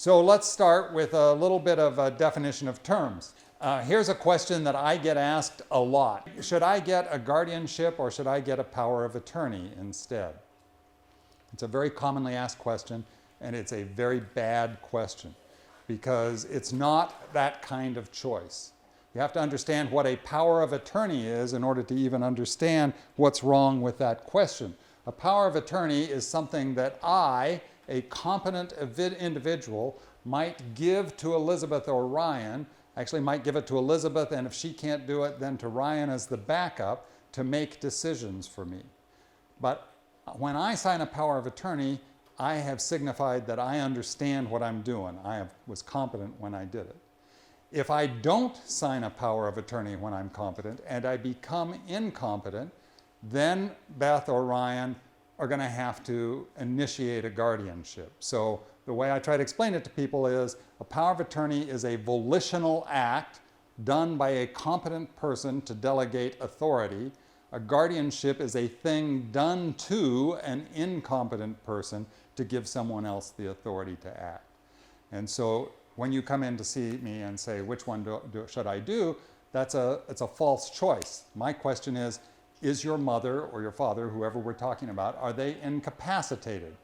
So let's start with a little bit of a definition of terms. Here's a question that I get asked a lot. Should I get a guardianship or should I get a power of attorney instead? It's a very commonly asked question, and it's a very bad question because it's not that kind of choice. You have to understand what a power of attorney is in order to even understand what's wrong with that question. A power of attorney is something that I, a competent individual, might give to Elizabeth or Ryan, actually might give it to Elizabeth, and if she can't do it, then to Ryan as the backup to make decisions for me. But when I sign a power of attorney, I have signified that I understand what I'm doing. I was competent when I did it. If I don't sign a power of attorney when I'm competent and I become incompetent, then Beth or Ryan are going to have to initiate a guardianship. So the way I try to explain it to people is a power of attorney is a volitional act done by a competent person to delegate authority. A guardianship is a thing done to an incompetent person to give someone else the authority to act. And so when you come in to see me and say, which one should I do? It's a false choice. My question is your mother or your father, whoever we're talking about, are they incapacitated?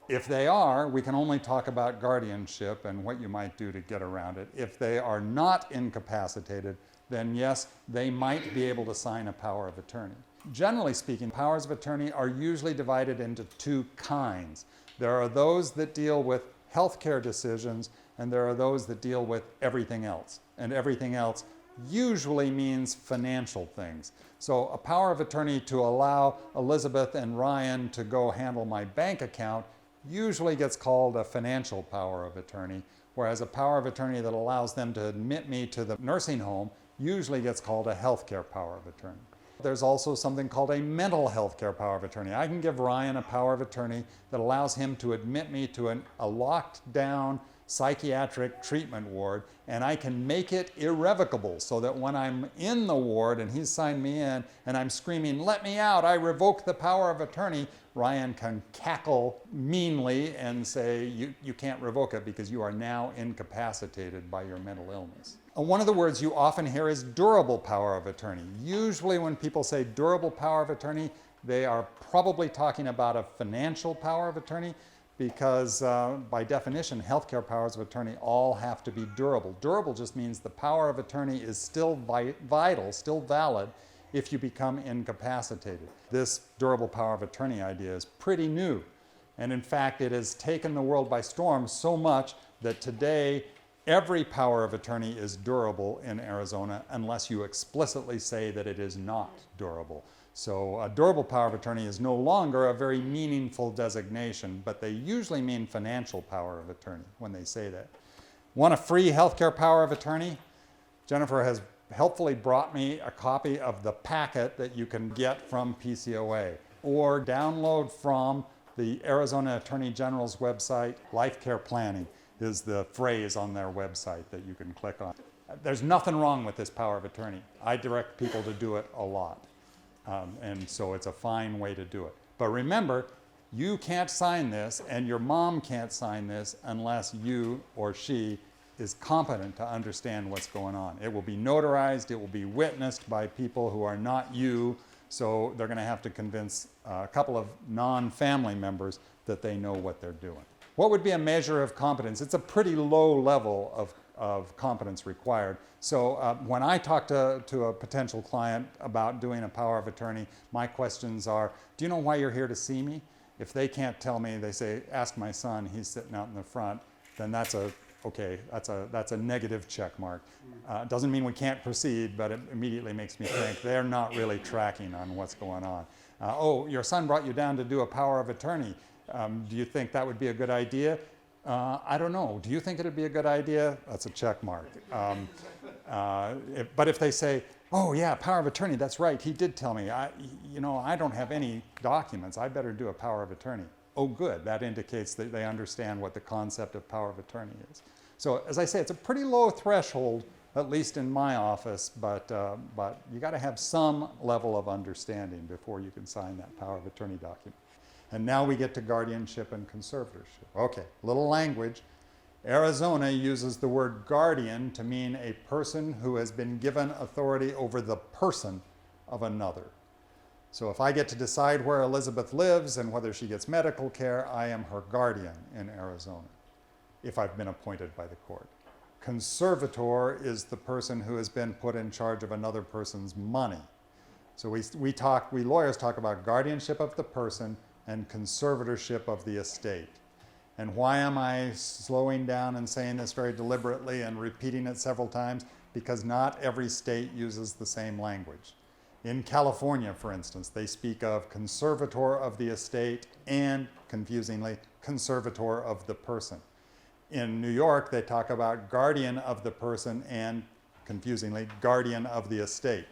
If they are, we can only talk about guardianship and what you might do to get around it. If they are not incapacitated, then yes, they might be able to sign a power of attorney. Generally speaking, powers of attorney are usually divided into two kinds. There are those that deal with healthcare decisions, and there are those that deal with everything else. And everything else usually means financial things. So a power of attorney to allow Elizabeth and Ryan to go handle my bank account usually gets called a financial power of attorney, whereas a power of attorney that allows them to admit me to the nursing home usually gets called a healthcare power of attorney. There's also something called a mental health care power of attorney. I can give Ryan a power of attorney that allows him to admit me to a locked down psychiatric treatment ward, and I can make it irrevocable so that when I'm in the ward and he's signed me in and I'm screaming, "Let me out, I revoke the power of attorney," Ryan can cackle meanly and say, you can't revoke it because you are now incapacitated by your mental illness. One of the words you often hear is durable power of attorney. Usually when people say durable power of attorney, they are probably talking about a financial power of attorney because by definition, healthcare powers of attorney all have to be durable. Durable just means the power of attorney is still vital, still valid, if you become incapacitated. This durable power of attorney idea is pretty new. And in fact, it has taken the world by storm so much that today every power of attorney is durable in Arizona unless you explicitly say that it is not durable. So a durable power of attorney is no longer a very meaningful designation, but they usually mean financial power of attorney when they say that. Want a free healthcare power of attorney? Jennifer has helpfully brought me a copy of the packet that you can get from PCOA or download from the Arizona Attorney General's website. Life care planning is the phrase on their website that you can click on. There's nothing wrong with this power of attorney. I direct people to do it a lot. And so it's a fine way to do it. But remember, you can't sign this and your mom can't sign this unless you or she is competent to understand what's going on. It will be notarized, it will be witnessed by people who are not you, so they're going to have to convince a couple of non-family members that they know what they're doing. What would be a measure of competence? It's a pretty low level of competence required. So when I talk to a potential client about doing a power of attorney, my questions are, do you know why you're here to see me? If they can't tell me, they say, ask my son, he's sitting out in the front, then that's a negative check mark. Doesn't mean we can't proceed, but it immediately makes me think they're not really tracking on what's going on. Oh, your son brought you down to do a power of attorney. Do you think that would be a good idea? I don't know. Do you think it would be a good idea? That's a check mark. But if they say, oh yeah, power of attorney, that's right, he did tell me. I don't have any documents. I better do a power of attorney. Oh good, that indicates that they understand what the concept of power of attorney is. So as I say, it's a pretty low threshold, at least in my office, but you got to have some level of understanding before you can sign that power of attorney document. And now we get to guardianship and conservatorship. Okay, little language. Arizona uses the word guardian to mean a person who has been given authority over the person of another. So if I get to decide where Elizabeth lives and whether she gets medical care, I am her guardian in Arizona, if I've been appointed by the court. Conservator is the person who has been put in charge of another person's money. So we lawyers talk about guardianship of the person and conservatorship of the estate. And why am I slowing down and saying this very deliberately and repeating it several times? Because not every state uses the same language. In California, for instance, they speak of conservator of the estate and, confusingly, conservator of the person. In New York, they talk about guardian of the person and, confusingly, guardian of the estate.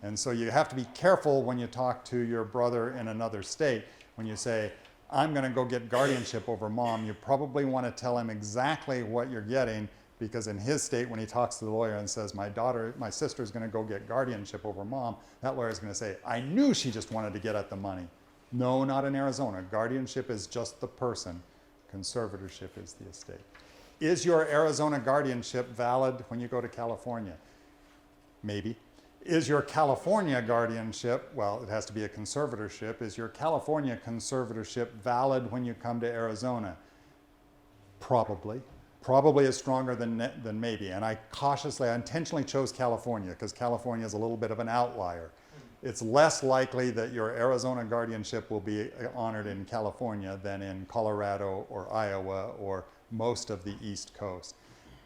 And so you have to be careful when you talk to your brother in another state. When you say, I'm going to go get guardianship over mom, you probably want to tell him exactly what you're getting, because in his state, when he talks to the lawyer and says, my sister's going to go get guardianship over mom, that lawyer's going to say, I knew she just wanted to get at the money. No, not in Arizona. Guardianship is just the person. Conservatorship is the estate. Is your Arizona guardianship valid when you go to California? Maybe. Is your California guardianship, well, it has to be a conservatorship. Is your California conservatorship valid when you come to Arizona? Probably. Probably is stronger than maybe. And I intentionally chose California because California is a little bit of an outlier. It's less likely that your Arizona guardianship will be honored in California than in Colorado or Iowa or most of the East Coast.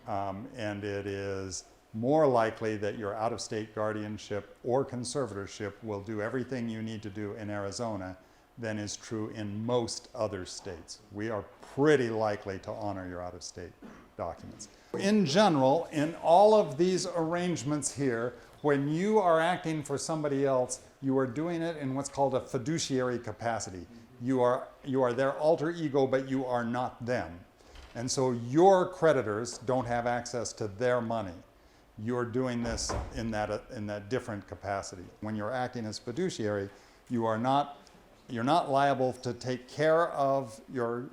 And it is more likely that your out-of-state guardianship or conservatorship will do everything you need to do in Arizona than is true in most other states. We are pretty likely to honor your out-of-state documents. In general, in all of these arrangements here, when you are acting for somebody else, you are doing it in what's called a fiduciary capacity. You are their alter ego, but you are not them. And so your creditors don't have access to their money. You're doing this in that different capacity. When you're acting as fiduciary, you're not liable to take care of your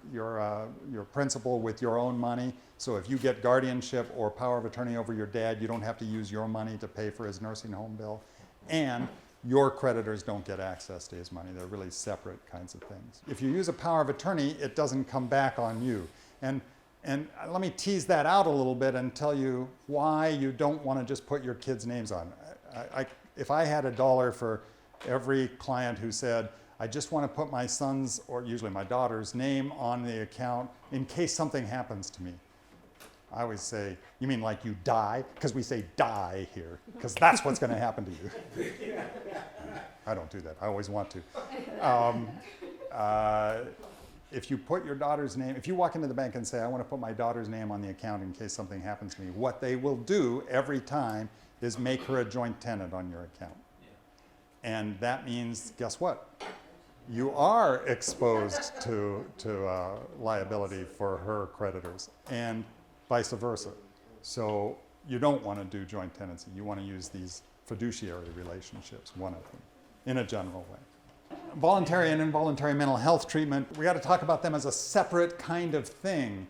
principal with your own money. So if you get guardianship or power of attorney over your dad, you don't have to use your money to pay for his nursing home bill. And your creditors don't get access to his money. They're really separate kinds of things. If you use a power of attorney, it doesn't come back on you. And let me tease that out a little bit and tell you why you don't want to just put your kids' names on. If I had $1 for every client who said, I just want to put my son's, or usually my daughter's, name on the account in case something happens to me, I always say, you mean like you die? Because we say die here, because that's what's going to happen to you. I don't do that. I always want to. If you put your daughter's name, if you walk into the bank and say, I want to put my daughter's name on the account in case something happens to me, what they will do every time is make her a joint tenant on your account. Yeah. And that means, guess what? You are exposed to liability for her creditors, and vice versa. So you don't want to do joint tenancy. You want to use these fiduciary relationships, one of them, in a general way. Voluntary and involuntary mental health treatment, we got to talk about them as a separate kind of thing.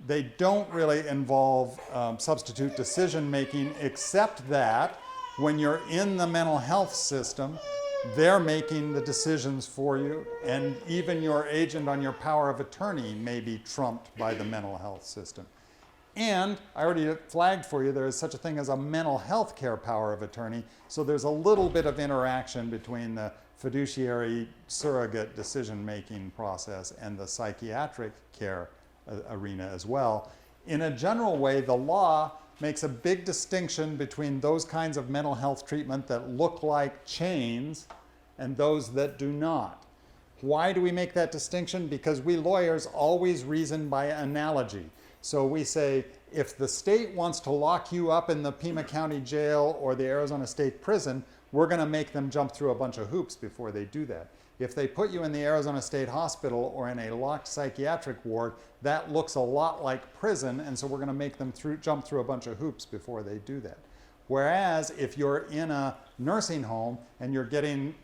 They don't really involve substitute decision making, except that when you're in the mental health system, they're making the decisions for you, and even your agent on your power of attorney may be trumped by the mental health system. And I already flagged for you, there is such a thing as a mental health care power of attorney, so there's a little bit of interaction between the fiduciary surrogate decision-making process and the psychiatric care arena as well. In a general way, the law makes a big distinction between those kinds of mental health treatment that look like chains and those that do not. Why do we make that distinction? Because we lawyers always reason by analogy. So we say, if the state wants to lock you up in the Pima County Jail or the Arizona State Prison, we're going to make them jump through a bunch of hoops before they do that. If they put you in the Arizona State Hospital or in a locked psychiatric ward, that looks a lot like prison, and so we're going to make them jump through a bunch of hoops before they do that. Whereas if you're in a nursing home and you're getting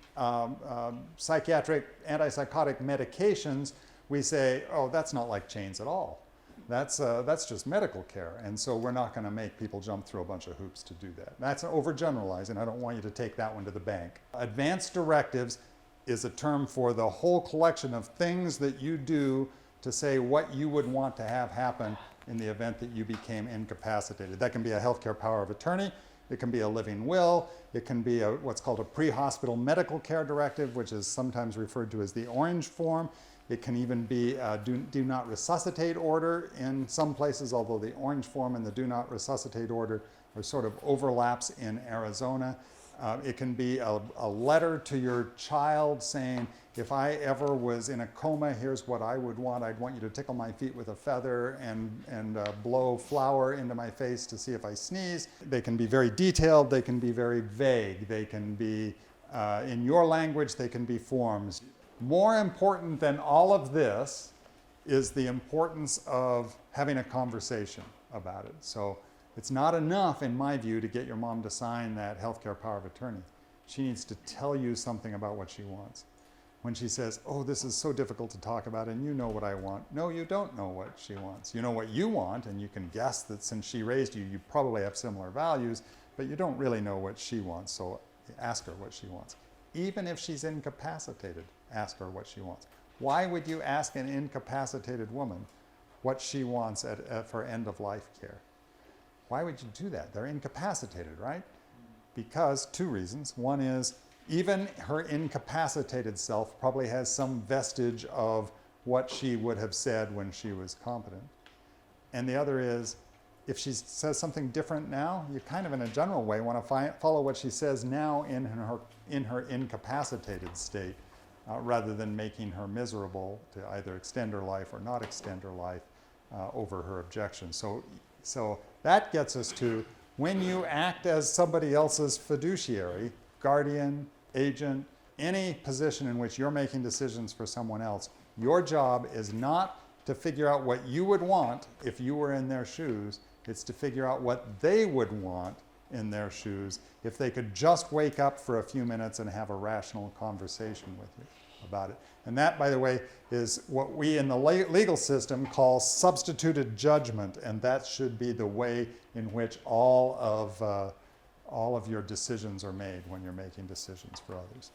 psychiatric antipsychotic medications, we say, oh, that's not like chains at all. That's just medical care, and so we're not going to make people jump through a bunch of hoops to do that. That's overgeneralizing. I don't want you to take that one to the bank. Advanced directives is a term for the whole collection of things that you do to say what you would want to have happen in the event that you became incapacitated. That can be a healthcare power of attorney. It can be a living will. It can be what's called a pre-hospital medical care directive, which is sometimes referred to as the orange form. It can even be a do not resuscitate order in some places, although the orange form and the do not resuscitate order are sort of overlaps in Arizona. It can be a letter to your child saying, if I ever was in a coma, here's what I would want. I'd want you to tickle my feet with a feather and blow flour into my face to see if I sneeze. They can be very detailed. They can be very vague. They can be, in your language, they can be forms. More important than all of this is the importance of having a conversation about it. So it's not enough, in my view, to get your mom to sign that healthcare power of attorney. She needs to tell you something about what she wants. When she says, oh, this is so difficult to talk about, and you know what I want. No, you don't know what she wants. You know what you want, and you can guess that since she raised you, you probably have similar values, but you don't really know what she wants, so ask her what she wants. Even if she's incapacitated, ask her what she wants. Why would you ask an incapacitated woman what she wants for end-of-life care? Why would you do that? They're incapacitated, right? Because two reasons. One is even her incapacitated self probably has some vestige of what she would have said when she was competent. And the other is, if she says something different now, you kind of in a general way want to follow what she says now in her incapacitated state, rather than making her miserable to either extend her life or not extend her life over her objection. So that gets us to, when you act as somebody else's fiduciary, guardian, agent, any position in which you're making decisions for someone else, your job is not to figure out what you would want if you were in their shoes. It's to figure out what they would want in their shoes if they could just wake up for a few minutes and have a rational conversation with you about it. And that, by the way, is what we in the legal system call substituted judgment, and that should be the way in which all of your decisions are made when you're making decisions for others.